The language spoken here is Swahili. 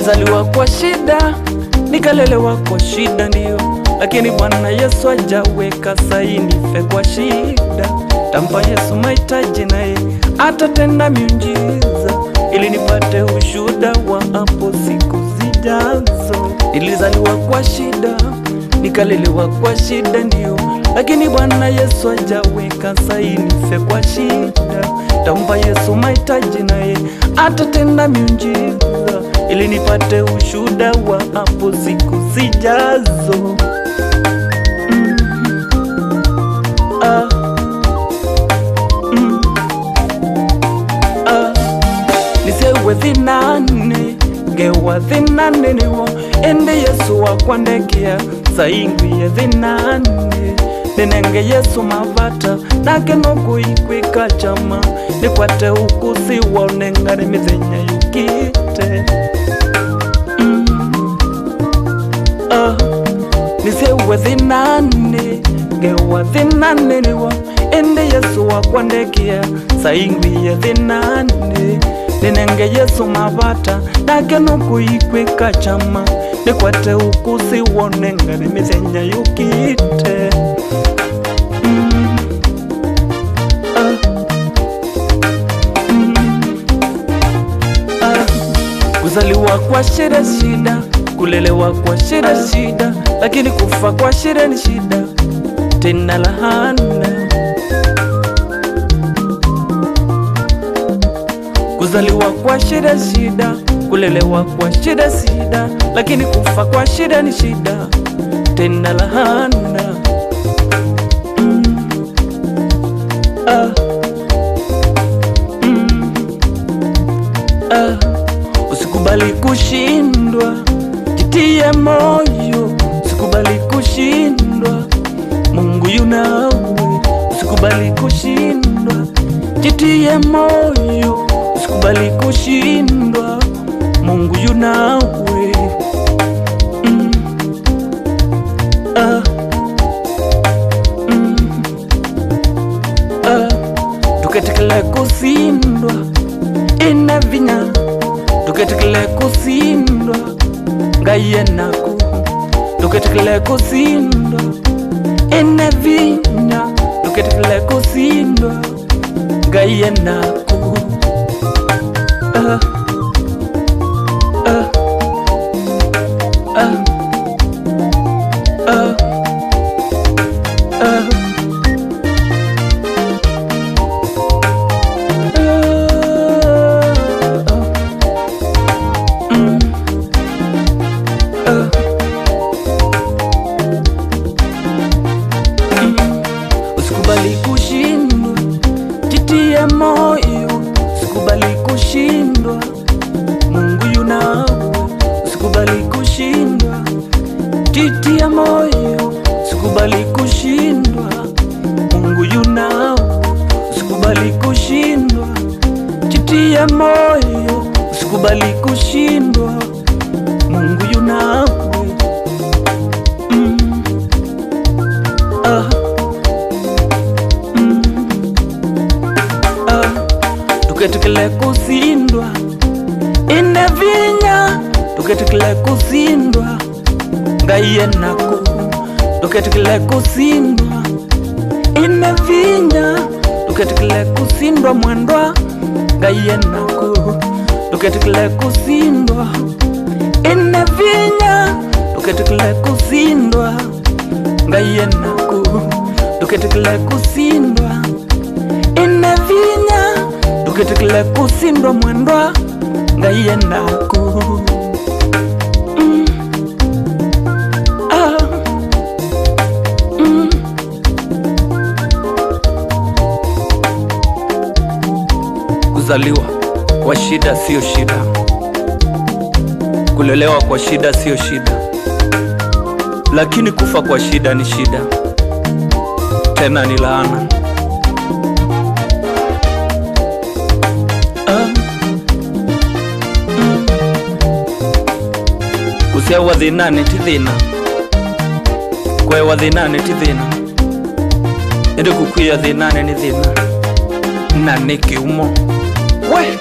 Nilizaliwa kwa shida, nikalelewa kwa shida ndio, lakini Bwana Yesu hajaweka saini fe kwa shida. Tampa Yesu mahitaji naye atatenda miujiza, ili nipate ushuhuda wa hapo siku zijazo. Nilizaliwa kwa shida, nikalelewa kwa shida ndio, lakini Bwana Yesu hajaweka saini fe kwa shida. Tampa Yesu mahitaji naye atatenda miujiza, ili nipate ushuhuda wa hapo siku zijazo. Nisewe thinane, ngewa thinane niwo, ende Yesu wakwandekia saingwiye thinane. Ninenge Yesu mavata, nake nogu ikwika chama, nikwate ukusi wone ngari mithenya yukite. Nisewe thinane, ngewa thinane niwo, ende Yesu wakwandekia saingwiye thinane. Ninenge Yesu mavata, nake nogu ikwika chama, nikwate ukusi wone ngari mithenya yukite. Kuzaliwa kwa shida shida, kulelewa kwa shida shida, lakini kufa kwa shida ni shida tena lahana. Kuzaliwa kwa shida shida, kulelewa kwa shida shida, lakini kufa kwa shida ni shida tena lahana. Usikubali kushindwa, jitie moyo. Usikubali kushindwa, Mungu yunawe. Usikubali kushindwa, jitie moyo. Usikubali kushindwa, Mungu yunawe. Tuketekele kusindwa ina vinya, tuketekele kusindwa ngaye naku. Tuketekele kusindwa ina vinya, tuketekele kusindwa ngaye naku. Usikubali kushindwa, jitie moyo. Usikubali kushindwa, Mungu yunawe. Usikubali kushindwa, jitie moyo. Usikubali kushindwa, Mungu yunawe. Usikubali kushindwa, jitie moyo. Usikubali kushindwa, Mungu yunawe. Tuketekele kusindwa ine vinya, tuketekele kusindwa ngaye naku. Tuketekele kusindwa ine vinya, tuketekele kusindwa mwendwa ngaye naku. Tuketekele kusindwa ine vinya, tuketekele kusindwa ngaye naku. Tuketekele kusindwa ine vinya, tuketekele kusindwa mwendwa ngaye naku. Kuzaliwa kwa shida sio shida, kulelewa kwa shida sio shida, lakini kufa kwa shida ni shida tena ni laana. Kusewa thinane ti thina, kwewa thinane ti thina, ende kukwia thinane ni thina na ni kiumo. We